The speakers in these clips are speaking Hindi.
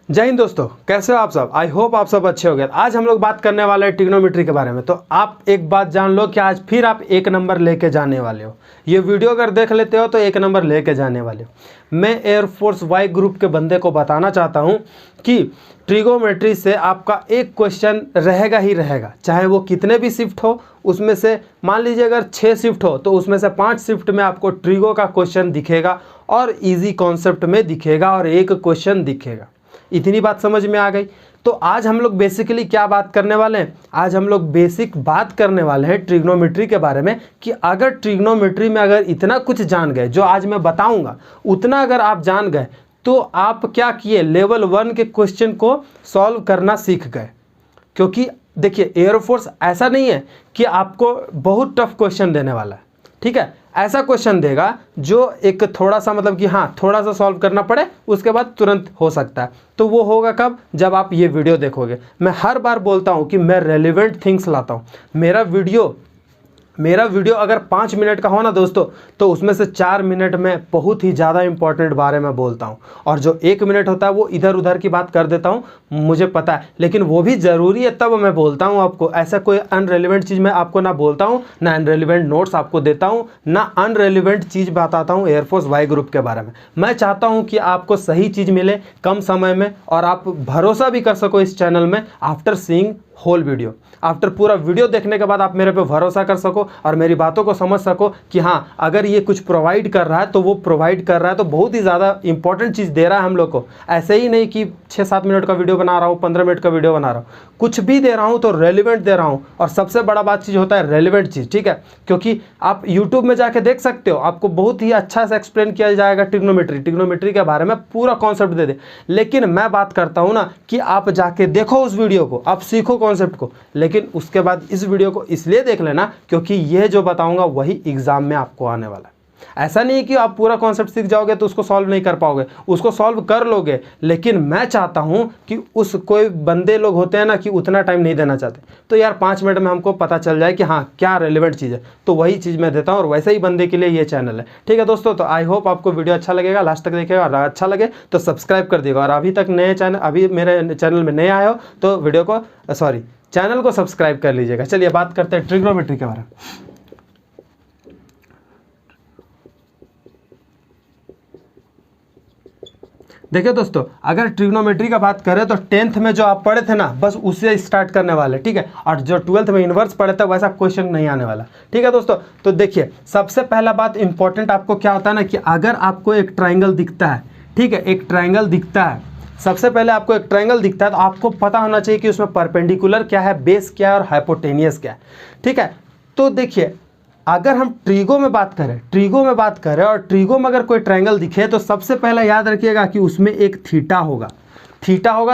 जय हिंद दोस्तों, कैसे हो आप सब। आई होप आप सब अच्छे हो गए। आज हम लोग बात करने वाले हैं ट्रिग्नोमेट्री के बारे में। तो आप एक बात जान लो कि आज फिर आप एक नंबर लेके जाने वाले हो। ये वीडियो अगर देख लेते हो तो एक नंबर लेके जाने वाले हो। मैं एयरफोर्स वाई ग्रुप के बंदे को बताना चाहता हूँ कि ट्रिग्नोमेट्री से आपका एक क्वेश्चन रहेगा ही रहेगा, चाहे वो कितने भी शिफ्ट हो। उसमें से मान लीजिए अगर 6 शिफ्ट हो तो उसमें से 5 शिफ्ट में आपको ट्रिगो का क्वेश्चन दिखेगा और ईजी कॉन्सेप्ट में दिखेगा और एक क्वेश्चन दिखेगा। इतनी बात समझ में आ गई। तो आज हम लोग बेसिकली क्या बात करने वाले हैं, आज हम लोग बेसिक बात करने वाले हैं ट्रिग्नोमेट्री के बारे में कि अगर ट्रिग्नोमेट्री में अगर इतना कुछ जान गए जो आज मैं बताऊंगा, उतना अगर आप जान गए तो आप क्या किए, लेवल 1 के क्वेश्चन को सॉल्व करना सीख गए। क्योंकि देखिए एयरफोर्स ऐसा नहीं है कि आपको बहुत टफ क्वेश्चन देने वाला है, ठीक है। ऐसा क्वेश्चन देगा जो एक थोड़ा सा मतलब कि हाँ थोड़ा सा सॉल्व करना पड़े, उसके बाद तुरंत हो सकता है। तो वो होगा कब, जब आप ये वीडियो देखोगे। मैं हर बार बोलता हूँ कि मैं रेलिवेंट थिंग्स लाता हूँ। मेरा वीडियो अगर 5 मिनट का हो ना दोस्तों, तो उसमें से 4 मिनट में बहुत ही ज़्यादा इंपॉर्टेंट बारे में बोलता हूँ, और जो 1 मिनट होता है वो इधर उधर की बात कर देता हूँ, मुझे पता है, लेकिन वो भी ज़रूरी है तब मैं बोलता हूँ आपको। ऐसा कोई अनरेलिवेंट चीज़ मैं आपको ना बोलता हूँ, ना अनरेलिवेंट नोट्स आपको देता हूँ, ना अनरेलिवेंट चीज़ बताता हूँ एयरफोर्स वाई ग्रुप के बारे में। मैं चाहता हूँ कि आपको सही चीज़ मिले कम समय में, और आप भरोसा भी कर सको इस चैनल में after seeing whole video. After पूरा वीडियो देखने के बाद आप मेरे पे भरोसा कर सको और मेरी बातों को समझ सको कि हाँ अगर ये कुछ प्रोवाइड कर रहा है तो वो प्रोवाइड कर रहा है तो बहुत ही ज़्यादा इंपॉर्टेंट चीज़ दे रहा है हम लोग को। ऐसे ही नहीं कि 6-7 मिनट का वीडियो बना रहा हूँ, 15 मिनट का वीडियो बना रहा हूँ, कुछ भी दे रहा हूँ तो रेलिवेंट दे रहा हूँ। और सबसे बड़ा बात चीज़ होता है रेलिवेंट चीज़, ठीक है। क्योंकि आप यूट्यूब में जाके देख सकते हो, आपको बहुत ही अच्छा से एक्सप्लेन किया जाएगा ट्रिग्नोमेट्री के बारे में, पूरा कॉन्सेप्ट दे दे। लेकिन मैं बात करता हूँ ना कि आप जाके देखो उस वीडियो को, आप सीखो कॉन्सेप्ट को, लेकिन उसके बाद इस वीडियो को इसलिए देख लेना क्योंकि यह जो बताऊंगा वही एग्जाम में आपको आने वाला है। ऐसा नहीं कि आप पूरा कॉन्सेप्ट सीख जाओगे तो उसको सॉल्व नहीं कर पाओगे, उसको सॉल्व कर लोगे। लेकिन मैं चाहता हूं कि उस कोई बंदे लोग होते हैं ना कि उतना टाइम नहीं देना चाहते, तो यार 5 मिनट में हमको पता चल जाए कि हाँ क्या रेलिवेंट चीज़ है, तो वही चीज़ मैं देता हूं। और वैसे ही बंदे के लिए ये चैनल है, ठीक है दोस्तों। तो आई होप आपको वीडियो अच्छा लगेगा, लास्ट तक देखिएगा, और अच्छा लगे तो सब्सक्राइब कर दिएगा। और अभी मेरे चैनल में नए आए हो तो वीडियो को चैनल को सब्सक्राइब कर लीजिएगा। चलिए बात करते हैं ट्रिग्नोमेट्री के बारे में। देखिए दोस्तों, अगर ट्रिग्नोमेट्री का बात करें तो 10th में जो आप पढ़े थे ना, बस उससे स्टार्ट करने वाले, ठीक है। और जो 12th में इन्वर्स पढ़े थे वैसा क्वेश्चन नहीं आने वाला, ठीक है दोस्तों। तो देखिए सबसे पहला बात इंपॉर्टेंट आपको क्या होता है ना कि अगर आपको एक ट्राइंगल दिखता है, ठीक है, एक ट्राइंगल दिखता है, सबसे पहले आपको एक ट्राइंगल दिखता है तो आपको पता होना चाहिए कि उसमें परपेंडिकुलर क्या है, बेस क्या है और हाइपोटेनियस क्या है, ठीक है। तो देखिए अगर हम ट्रिगो में बात करें और ट्रिगो में अगर कोई ट्रायंगल दिखे तो सबसे पहले याद रखिएगा कि उसमें एक थीटा होगा।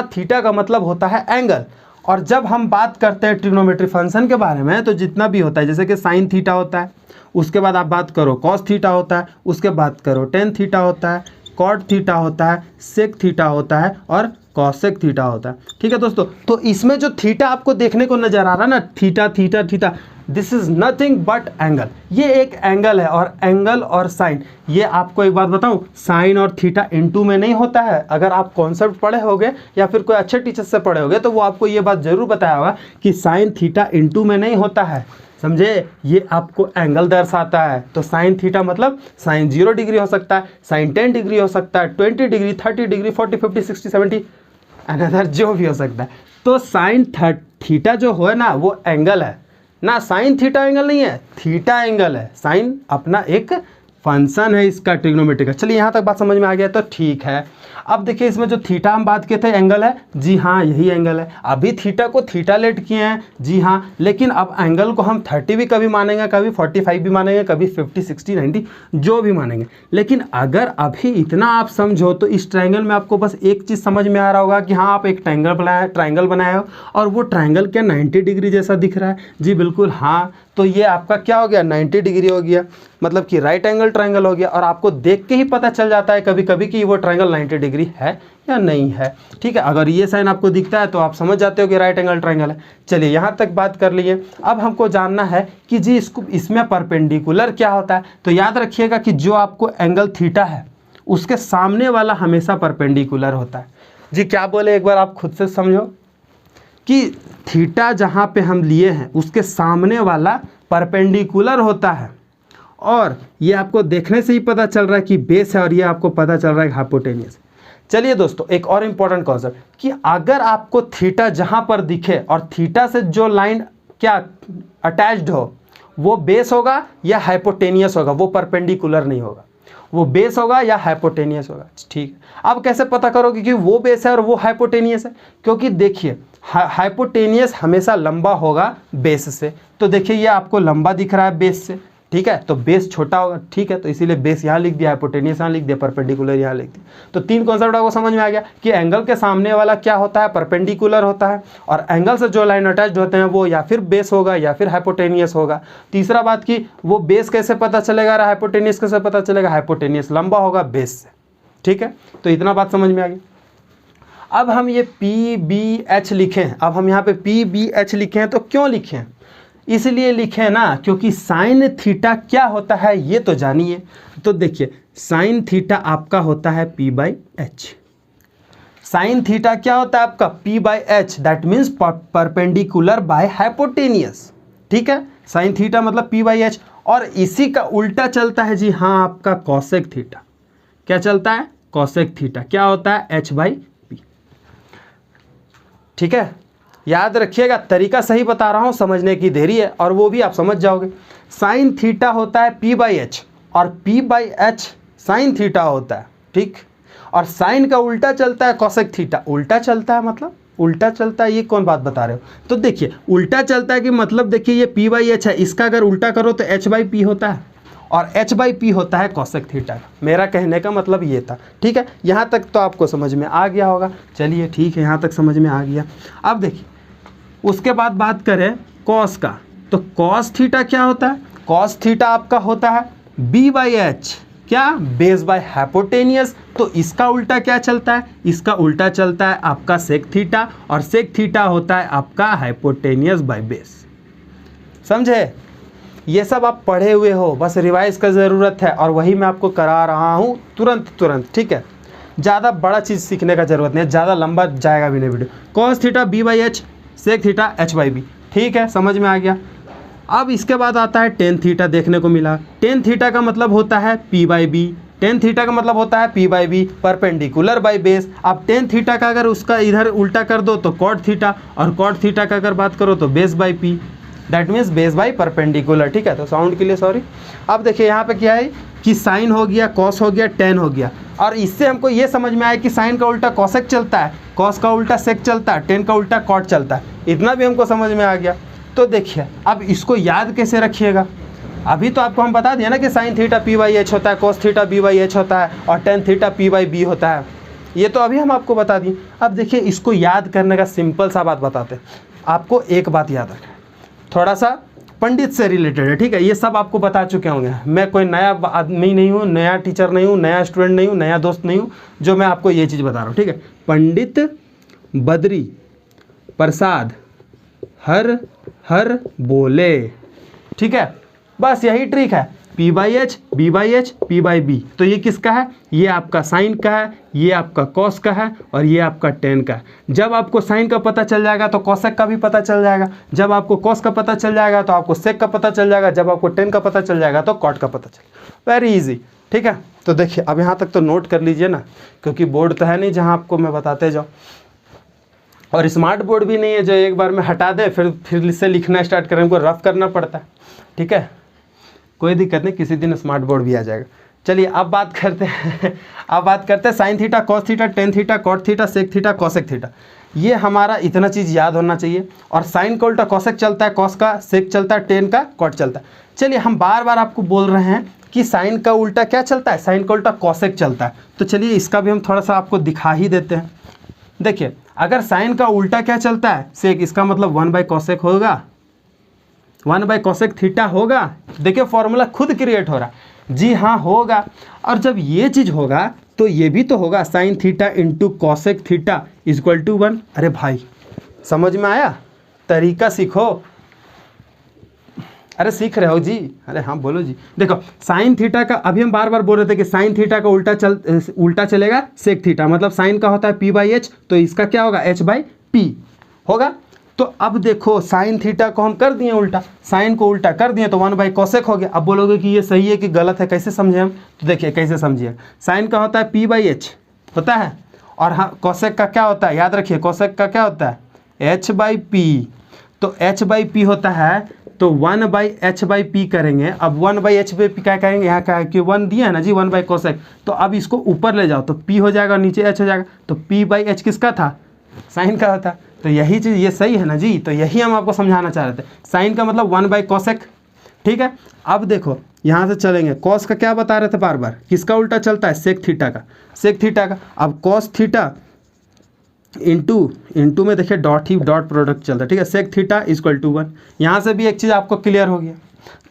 थीटा का मतलब होता है एंगल। और जब हम बात करते हैं ट्रिग्नोमेट्री फंक्शन के बारे में तो जितना भी होता है, जैसे कि साइन थीटा होता है, उसके बाद आप बात करो कॉस थीटा होता है, उसके बाद करो टेन थीटा होता है, कॉट थीटा होता है, सेक थीटा होता है और कॉसेक थीटा होता है, ठीक है दोस्तों। तो इसमें जो थीटा आपको देखने को नजर आ रहा है ना, theta, this is nothing but angle. ये एक एंगल है, और एंगल और साइन, ये आपको एक बात बताऊं, साइन और थीटा इनटू में नहीं होता है। अगर आप कॉन्सेप्ट पढ़े होगे या फिर कोई अच्छे टीचर से पढ़े होगे तो वो आपको ये बात जरूर बताया होगा कि साइन थीटा इनटू में नहीं होता है, समझे। ये आपको एंगल दर्शाता है। तो साइन थीटा मतलब साइन 0 डिग्री हो सकता है, साइन 10 डिग्री हो सकता है, 20 डिग्री, 30 डिग्री, 40, 50, 60, 70 अनदर जो भी हो सकता है। तो साइन थीटा जो है ना वो एंगल है ना, साइन थीटा एंगल नहीं है, थीटा एंगल है। साइन अपना एक फंक्शन है इसका ट्रिग्नोमेट्री का। चलिए यहाँ तक बात समझ में आ गया तो ठीक है। अब देखिए इसमें जो थीटा हम बात किए थे एंगल है, जी हाँ यही एंगल है। अभी थीटा को थीटा लेट किए हैं, जी हाँ, लेकिन अब एंगल को हम 30 भी कभी मानेंगे, कभी 45 भी मानेंगे, कभी 50, 60, 90 जो भी मानेंगे। लेकिन अगर अभी इतना आप समझो तो इस ट्रायंगल में आपको बस एक चीज़ समझ में आ रहा होगा कि हाँ आप एक ट्रायंगल बनाए हो और वो ट्रायंगल क्या 90 डिग्री जैसा दिख रहा है। जी बिल्कुल हाँ, तो ये आपका क्या हो गया, 90 डिग्री हो गया, मतलब कि राइट एंगल ट्रायंगल हो गया। और आपको देख के ही पता चल जाता है कभी कभी कि वो ट्रायंगल 90 डिग्री है या नहीं है, ठीक है। अगर ये साइन आपको दिखता है तो आप समझ जाते हो कि राइट एंगल ट्रायंगल है। चलिए यहाँ तक बात कर लिए। अब हमको जानना है कि जी इसमें परपेंडिकुलर क्या होता है। तो याद रखिएगा कि जो आपको एंगल थीटा है उसके सामने वाला हमेशा परपेंडिकुलर होता है। जी क्या बोले, एक बार आप खुद से समझो कि थीटा जहाँ पे हम लिए हैं उसके सामने वाला परपेंडिकुलर होता है, और ये आपको देखने से ही पता चल रहा है कि बेस है, और ये आपको पता चल रहा है हाइपोटेनियस। चलिए दोस्तों, एक और इम्पॉर्टेंट कॉन्सेप्ट कि अगर आपको थीटा जहाँ पर दिखे और थीटा से जो लाइन क्या अटैच्ड हो वो बेस होगा या हाइपोटेनियस होगा, वो परपेंडिकुलर नहीं होगा, वो बेस होगा या हाइपोटेनियस होगा। ठीक है, अब कैसे पता करोगे कि वो बेस है और वो हाइपोटेनियस है? क्योंकि देखिए हाइपोटेनियस हमेशा लंबा होगा बेस से, तो देखिए ये आपको लंबा दिख रहा है बेस से, ठीक है, तो बेस छोटा होगा, ठीक है, तो इसीलिए बेस यहाँ लिख दिया, हाइपोटेनियस यहाँ लिख दिया, परपेंडिकुलर यहाँ लिख दिया। तो तीन कॉन्सेप्ट आपको समझ में आ गया कि एंगल के सामने वाला क्या होता है, परपेंडिकुलर होता है, और एंगल से जो लाइन अटैच्ड होते हैं वो या फिर बेस होगा या फिर हाइपोटेनियस होगा। तीसरा बात कि वो बेस कैसे पता चलेगा और हाइपोटेनियस कैसे पता चलेगा, हाइपोटेनियस लंबा होगा बेस से। ठीक है, तो इतना बात समझ में आ गई। अब हम ये PBH लिखे हैं, अब हम यहाँ पे PBH लिखे हैं, तो क्यों लिखे हैं? इसलिए लिखे ना क्योंकि साइन थीटा क्या होता है ये तो जानिए। तो देखिए साइन थीटा आपका होता है P/H। साइन थीटा क्या होता है आपका P/H, that means perpendicular by hypotenuse. ठीक है, साइन थीटा मतलब P/H, और इसी का उल्टा चलता है जी हाँ आपका कॉसेक थीटा। क्या चलता है? कॉसेक थीटा क्या होता है? H/P। ठीक है, याद रखिएगा, तरीका सही बता रहा हूँ, समझने की देरी है और वो भी आप समझ जाओगे। साइन थीटा होता है P/H और P/H साइन थीटा होता है, ठीक, और साइन का उल्टा चलता है कॉसेक थीटा। उल्टा चलता है मतलब उल्टा चलता है, ये कौन बात बता रहे हो? तो देखिए उल्टा चलता है कि मतलब देखिए ये P/H है, इसका अगर उल्टा करो तो H/P होता है, और H/P होता है कॉसेक थीटा। मेरा कहने का मतलब ये था। ठीक है, यहाँ तक तो आपको समझ में आ गया होगा। चलिए ठीक है, यहाँ तक समझ में आ गया। अब देखिए उसके बाद बात करें कॉस का, तो कॉस थीटा क्या होता है? कॉस थीटा आपका होता है B/H, क्या? Base by hypotenuse. तो इसका उल्टा क्या चलता है? इसका उल्टा चलता है आपका सेक थीटा, और सेक थीटा होता है आपका हाइपोटेनियस बाय बेस। समझे? ये सब आप पढ़े हुए हो, बस रिवाइज का ज़रूरत है, और वही मैं आपको करा रहा हूँ तुरंत। ठीक है, ज़्यादा बड़ा चीज़ सीखने का ज़रूरत नहीं है, ज़्यादा लंबा जाएगा भी नहीं video. Cos theta B/H, sec theta H/B। ठीक है, समझ में आ गया। अब इसके बाद आता है टेन थीटा, देखने को मिला। टेन थीटा का मतलब होता है P/B। टेन थीटा का मतलब होता है P/B, परपेंडिकुलर बाय बेस। अब टेन थीटा का अगर उसका इधर उल्टा कर दो तो कॉट थीटा, और कॉट थीटा का अगर बात करो तो base by P, that means base by perpendicular. ठीक है, तो साउंड के लिए सॉरी। अब देखिए यहाँ पे क्या है कि साइन हो गया, कॉस हो गया, टेन हो गया, और इससे हमको ये समझ में आया कि साइन का उल्टा कॉसेक चलता है, कॉस का उल्टा सेक चलता है, टेन का उल्टा कॉट चलता है। इतना भी हमको समझ में आ गया। तो देखिए अब इसको याद कैसे रखिएगा? अभी तो आपको हम बता दिया ना कि साइन थीटा P/H होता है, कॉस थीटा B/H होता है, और टेन थीटा P/B होता है। ये तो अभी हम आपको बता दिए। अब देखिए इसको याद करने का सिंपल सा बात बताते हैं। आपको एक बात याद रखें, थोड़ा सा पंडित से रिलेटेड है। ठीक है, ये सब आपको बता चुके होंगे। मैं कोई नया आदमी नहीं हूँ, नया टीचर नहीं हूँ, नया स्टूडेंट नहीं हूँ, नया दोस्त नहीं हूँ जो मैं आपको ये चीज़ बता रहा हूँ। ठीक है, पंडित बद्री प्रसाद हर हर बोले। ठीक है, बस यही ट्रिक है। P/H, B/H, P/B। तो ये किसका है? ये आपका साइन का है, ये आपका कॉस का है, और ये आपका टेन का है। जब आपको साइन का पता चल जाएगा तो कॉसेक का भी पता चल जाएगा, जब आपको कॉस का पता चल जाएगा तो आपको सेक का पता चल जाएगा, जब आपको टेन का पता चल जाएगा तो कॉट का पता चल। Very easy. ठीक है, तो देखिए अब यहाँ तक तो नोट कर लीजिए ना, क्योंकि बोर्ड तो है नहीं जहाँ आपको मैं बताते जाऊँ, और स्मार्ट बोर्ड भी नहीं है जो एक बार में हटा दे फिर इससे लिखना स्टार्ट करें, हमको रफ करना पड़ता है। ठीक है, कोई दिक्कत नहीं, किसी दिन स्मार्ट बोर्ड भी आ जाएगा। चलिए अब बात करते हैं sine theta, cos theta, tan theta, cot theta, sec theta, cosec theta. ये हमारा इतना चीज़ याद होना चाहिए। और साइन का उल्टा कॉसेक चलता है, कॉस का सेक चलता है, टेन का कॉट चलता है। चलिए हम बार बार आपको बोल रहे हैं कि साइन का उल्टा क्या चलता है? साइन का उल्टा कॉसेक चलता है। तो चलिए इसका भी हम थोड़ा सा आपको दिखा ही देते हैं। देखिए अगर साइन का उल्टा क्या चलता है? सेक, इसका मतलब 1/कॉसेक होगा, 1/कॉसेक थीटा होगा। देखिए फॉर्मूला खुद क्रिएट हो रहा है। जी हाँ होगा। और जब ये चीज़ होगा तो ये भी तो होगा, sine theta into cosec theta equal to 1। अरे भाई समझ में आया? तरीका सीखो। अरे सीख रहे हो जी, अरे हाँ बोलो जी। देखो साइन थीटा का अभी हम बार बार बोल रहे थे कि साइन थीटा का उल्टा चलेगा सेक थीटा, मतलब साइन का होता है पी बाई एच, तो इसका क्या होगा एच बाई पी होगा। तो अब देखो साइन थीटा को हम कर दिए उल्टा, साइन को उल्टा कर दिए तो 1 बाई कोसेक हो गया। अब बोलोगे कि ये सही है कि गलत है, कैसे समझे हम, तो देखिए कैसे समझिए। साइन का होता है पी बाई एच होता है, और हाँ कोसेक का क्या होता है, याद रखिए कोसेक का क्या होता है एच बाई पी। तो एच बाई पी होता है, तो 1/h/p करेंगे। अब 1/h/p क्या करेंगे, यहाँ क्या है कि 1 दिया है ना जी, 1 बाई कोसेक, तो अब इसको ऊपर ले जाओ तो p हो जाएगा, नीचे h हो जाएगा, तो p/h किसका था, साइन का होता। तो यही चीज़ ये सही है ना जी, तो यही हम आपको समझाना चाह रहे थे। साइन का मतलब 1 बाई कोसेक, ठीक है। अब देखो यहाँ से चलेंगे, कॉस का क्या बता रहे थे बार बार, किसका उल्टा चलता है, सेक थीटा का, सेक थीटा का। अब कॉस थीटा इंटू में देखिए डॉट प्रोडक्ट चलता है, ठीक है, सेक थीटा इक्वल टू 1। यहाँ से भी एक चीज़ आपको क्लियर हो गया।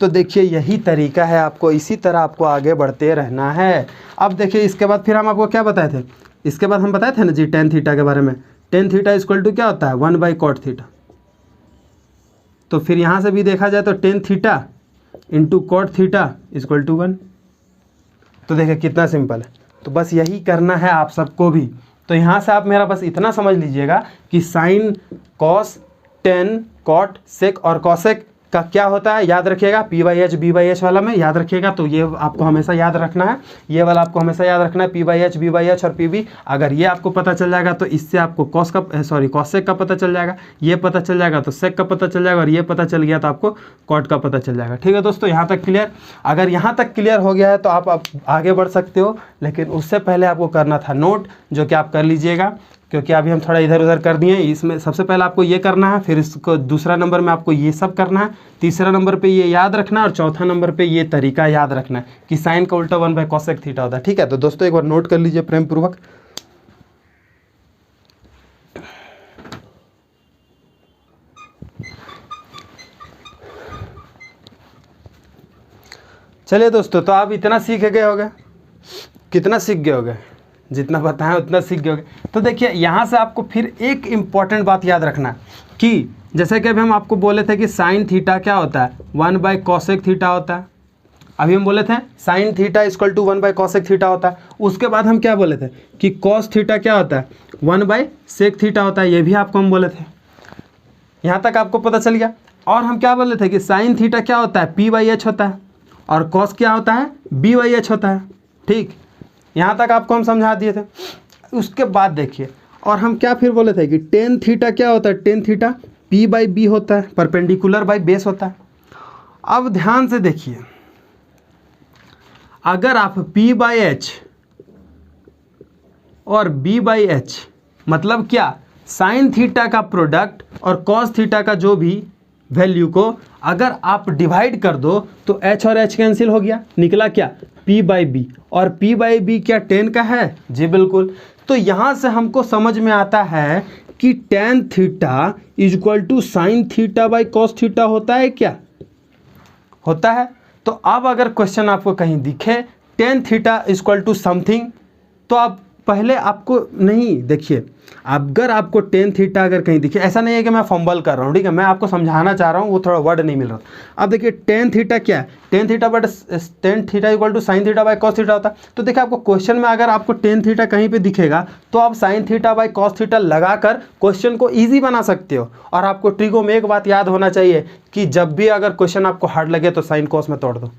तो देखिए यही तरीका है, आपको इसी तरह आपको आगे बढ़ते रहना है। अब देखिए इसके बाद फिर हम आपको क्या बताए थे, इसके बाद हम बताए थे ना जी टेन थीटा के बारे में। टेन थीटा इक्वल टू क्या होता है 1 बाई कॉट थीटा। तो फिर यहाँ से भी देखा जाए तो tan theta into cot theta equal to 1। तो देखिए कितना सिंपल है। तो बस यही करना है आप सबको भी। तो यहाँ से आप मेरा बस इतना समझ लीजिएगा कि sine cos tan cot sec और कॉसेक का क्या होता है, याद रखिएगा p/h b/h वाला में याद रखिएगा। तो ये आपको हमेशा याद रखना है, ये वाला आपको हमेशा याद रखना है p/h b/h और pb। अगर ये आपको पता चल जाएगा तो इससे आपको कॉसेक का पता चल जाएगा, ये पता चल जाएगा तो सेक का पता चल जाएगा, और ये पता चल गया तो आपको कॉट का पता चल जाएगा। ठीक है दोस्तों, यहाँ तक क्लियर। अगर यहाँ तक क्लियर हो गया है तो आप आगे बढ़ सकते हो, लेकिन उससे पहले आपको करना था नोट, जो कि आप कर लीजिएगा, क्योंकि अभी हम थोड़ा इधर उधर कर दिए। इसमें सबसे पहले आपको ये करना है, फिर इसको दूसरा नंबर में आपको ये सब करना है, तीसरा नंबर पे ये याद रखना है, और चौथा नंबर पे ये तरीका याद रखना है कि साइन का उल्टा 1 बाई कोसेक थीटा होता है। ठीक है, तो दोस्तों एक बार नोट कर लीजिए प्रेम पूर्वक। चलिए दोस्तों, तो आप इतना सीख गए होगे, कितना सीख गए होगे, जितना बताएं उतना सीख गए होगे। तो देखिए यहाँ से आपको फिर एक इम्पॉर्टेंट बात याद रखना है कि जैसे कि अभी हम आपको बोले थे कि साइन थीटा क्या होता है 1 बाई कॉसेक थीटा होता है। अभी हम बोले थे sine theta equal to 1 by cosec theta होता है। उसके बाद हम क्या बोले थे कि कॉस थीटा क्या होता है 1 बाई सेक थीटा होता है, ये भी आपको हम बोले थे। यहाँ तक आपको पता चल गया। और हम क्या बोले थे कि साइन थीटा क्या होता है p/h होता है, और कॉस क्या होता है b/h होता है। ठीक, यहाँ तक आपको हम समझा दिए थे। उसके बाद देखिए, और हम क्या फिर बोले थे कि टेन थीटा क्या होता है, टेन थीटा p/b होता है, परपेंडिकुलर बाई बेस होता है। अब ध्यान से देखिए, अगर आप p/h और b/h मतलब क्या, साइन थीटा का प्रोडक्ट और कॉस थीटा का जो भी वैल्यू को अगर आप डिवाइड कर दो तो h और h कैंसिल हो गया, निकला क्या p/b। और p/b क्या टेन का है, जी बिल्कुल। तो यहाँ से हमको समझ में आता है कि tan theta equal to sine theta by cos theta होता है, क्या होता है। तो अब अगर क्वेश्चन आपको कहीं दिखे tan theta equal to something, तो आप पहले आपको नहीं देखिए, अगर आपको टेन थीटा अगर कहीं दिखे, ऐसा नहीं है कि मैं फंबल कर रहा हूँ, ठीक है, मैं आपको समझाना चाह रहा हूँ, वो थोड़ा वर्ड नहीं मिल रहा। अब देखिए टेन थीटा क्या है, tan theta but tan theta equal to sine theta by cos theta होता है। तो देखिए आपको क्वेश्चन में अगर आपको टेन थीटा कहीं पे दिखेगा तो आप sign theta by cos theta लगाकर क्वेश्चन को ईजी बना सकते हो। और आपको ट्रिगो में एक बात याद होना चाहिए कि जब भी अगर क्वेश्चन आपको हार्ड लगे तो साइन कॉस में तोड़ दो,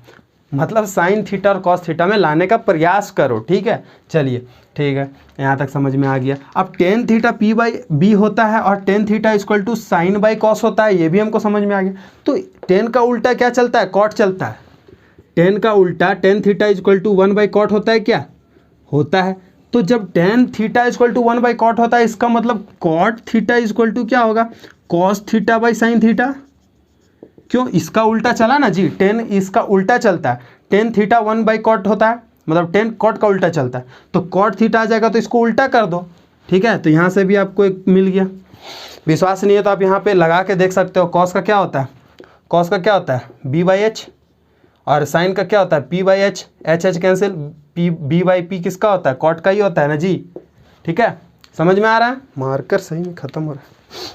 मतलब साइन थीटा और कॉस थीटा में लाने का प्रयास करो। ठीक है, चलिए ठीक है, यहाँ तक समझ में आ गया। अब टेन थीटा p/b होता है और tan theta equal to sine by cos होता है, ये भी हमको समझ में आ गया। तो टेन का उल्टा क्या चलता है, कॉट चलता है। टेन का उल्टा tan theta equal to 1 by cot होता है, क्या होता है। तो जब tan theta equal to 1 by cot होता है, इसका मतलब कॉट थीटा इक्वल टू क्या होगा, cos theta by sine theta. क्यों, इसका उल्टा चला ना जी, टेन इसका उल्टा चलता है, टेन थीटा 1 बाई कॉट होता है, मतलब टेन कॉट का उल्टा चलता है, तो कॉट थीटा आ जाएगा, तो इसको उल्टा कर दो। ठीक है, तो यहाँ से भी आपको एक मिल गया। विश्वास नहीं है तो आप यहाँ पे लगा के देख सकते हो। कॉस का क्या होता है, कॉस का क्या होता है b/h, और साइन का क्या होता है p/h, h कैंसिल, b/p किसका होता है, कॉट का ही होता है ना जी। ठीक है, समझ में आ रहा है, मार्कर सही में ख़त्म हो रहा है।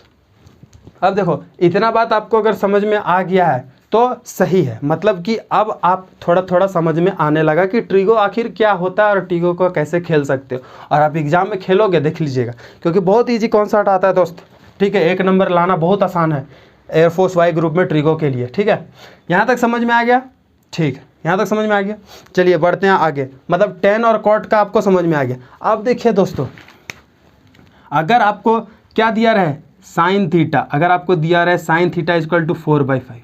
अब देखो इतना बात आपको अगर समझ में आ गया है तो सही है, मतलब कि अब आप थोड़ा थोड़ा समझ में आने लगा कि ट्रिगो आखिर क्या होता है और ट्रिगो को कैसे खेल सकते हो। और आप एग्जाम में खेलोगे देख लीजिएगा, क्योंकि बहुत ईजी कॉन्सेप्ट आता है दोस्त, ठीक है। 1 नंबर लाना बहुत आसान है एयरफोर्स वाई ग्रुप में ट्रिगो के लिए, ठीक है। यहाँ तक समझ में आ गया, ठीक है, यहाँ तक समझ में आ गया। चलिए बढ़ते हैं आगे, मतलब टेन और कॉट का आपको समझ में आ गया। अब देखिए दोस्तों, अगर आपको क्या दिया रहे साइन थीटा, अगर आपको दिया रहे साइन थीटा इक्वल टू 4/5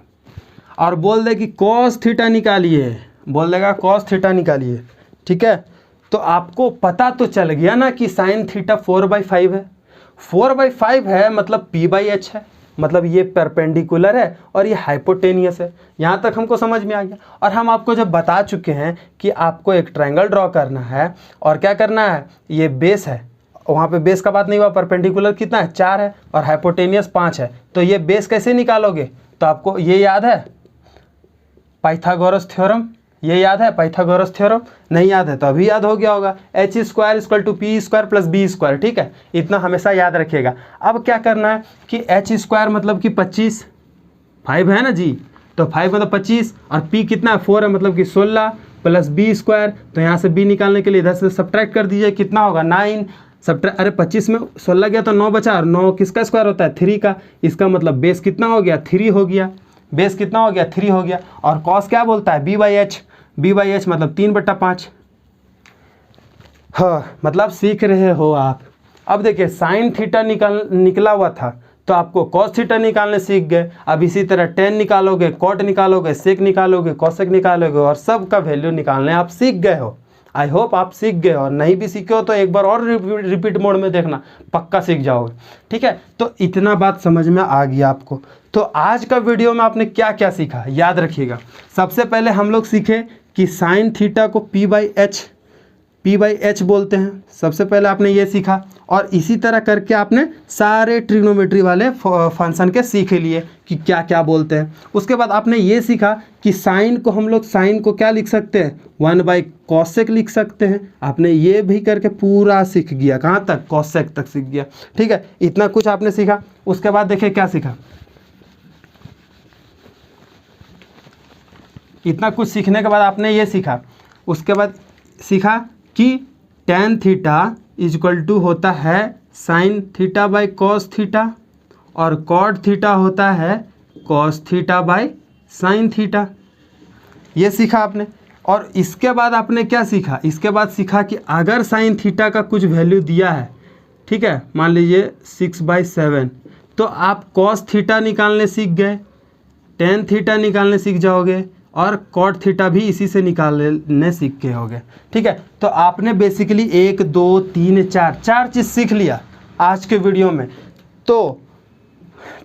और बोल दे कि कॉस थीटा निकालिए, बोल देगा कॉस थीटा निकालिए, ठीक है, तो आपको पता तो चल गया ना कि साइन थीटा 4/5 है। 4/5 है मतलब p/h है, मतलब ये परपेंडिकुलर है और ये हाइपोटेनियस है। यहाँ तक हमको समझ में आ गया। और हम आपको जब बता चुके हैं कि आपको एक ट्रायंगल ड्रॉ करना है और क्या करना है, ये बेस है, वहाँ पे बेस का बात नहीं हुआ, परपेंडिकुलर कितना है 4 है और हाइपोटेनियस 5 है, तो ये बेस कैसे निकालोगे, तो आपको ये याद है पाइथागोरस थ्योरम, ये याद है पाइथागोरस थ्योरम, नहीं याद है तो अभी याद हो गया होगा, h² = p² + b², ठीक है, इतना हमेशा याद रखिएगा। अब क्या करना है कि h² मतलब कि 25, 5 है ना जी, तो 5 मतलब 25 और p कितना है 4 है, मतलब कि 16 + b², तो यहाँ से b निकालने के लिए इधर से सब्ट्रैक्ट कर दीजिए, कितना होगा 9, अरे 25 में 16 गया तो 9 बचा, और 9 किसका स्क्वायर होता है 3 का, इसका मतलब बेस कितना हो गया 3 हो गया, बेस कितना हो गया 3 हो गया। और कॉस क्या बोलता है b/h मतलब 3/5, हाँ मतलब सीख रहे हो आप। अब देखिए साइन थीटा निकला हुआ था तो आपको कॉस थीटा निकालने सीख गए। अब इसी तरह टेन निकालोगे, कॉट निकालोगे, सेक निकालोगे, कॉसेक निकालोगे और सब का वैल्यू निकालने आप सीख गए हो। आई होप आप सीख गए हो, और नहीं भी सीखे हो तो एक बार और रिपीट मोड में देखना, पक्का सीख जाओगे, ठीक है। तो इतना बात समझ में आ गया आपको। तो आज का वीडियो में आपने क्या क्या सीखा याद रखिएगा। सबसे पहले हम लोग सीखे कि साइन थीटा को p/h बोलते हैं, सबसे पहले आपने ये सीखा। और इसी तरह करके आपने सारे ट्रिग्नोमेट्री वाले फंक्शन के सीख लिए कि क्या क्या बोलते हैं। उसके बाद आपने ये सीखा कि साइन को हम लोग साइन को क्या लिख सकते हैं 1/cosec लिख सकते हैं। आपने ये भी करके पूरा सीख गया, कहाँ तक cosec तक सीख गया, ठीक है। इतना कुछ आपने सीखा। उसके बाद देखिए क्या सीखा, इतना कुछ सीखने के बाद आपने ये सीखा, उसके बाद सीखा कि tan थीटा इक्वल टू होता है साइन थीटा/cos थीटा और कॉट थीटा होता है cos थीटा/sin थीटा, ये सीखा आपने। और इसके बाद आपने क्या सीखा, इसके बाद सीखा कि अगर साइन थीटा का कुछ वैल्यू दिया है, ठीक है, मान लीजिए 6/7, तो आप cos थीटा निकालने सीख गए, tan थीटा निकालने सीख जाओगे और कॉट थीटा भी इसी से निकालने सीख के होगे, ठीक है। तो आपने बेसिकली 1 2 3 4 चीज़ सीख लिया आज के वीडियो में।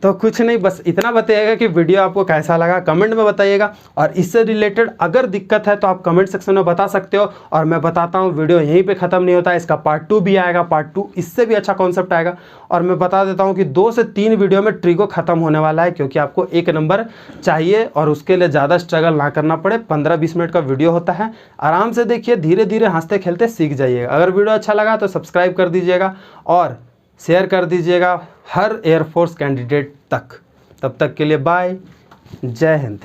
तो कुछ नहीं, बस इतना बताइएगा कि वीडियो आपको कैसा लगा, कमेंट में बताइएगा। और इससे रिलेटेड अगर दिक्कत है तो आप कमेंट सेक्शन में बता सकते हो, और मैं बताता हूँ वीडियो यहीं पे ख़त्म नहीं होता है, इसका पार्ट 2 भी आएगा, पार्ट 2 इससे भी अच्छा कॉन्सेप्ट आएगा। और मैं बता देता हूँ कि 2 से 3 वीडियो में ट्रिगो ख़त्म होने वाला है, क्योंकि आपको 1 नंबर चाहिए और उसके लिए ज़्यादा स्ट्रगल ना करना पड़े। 15-20 मिनट का वीडियो होता है, आराम से देखिए, धीरे धीरे हंसते खेलते सीख जाइएगा। अगर वीडियो अच्छा लगा तो सब्सक्राइब कर दीजिएगा और शेयर कर दीजिएगा हर एयरफोर्स कैंडिडेट तक। तब तक के लिए बाय, जय हिंद।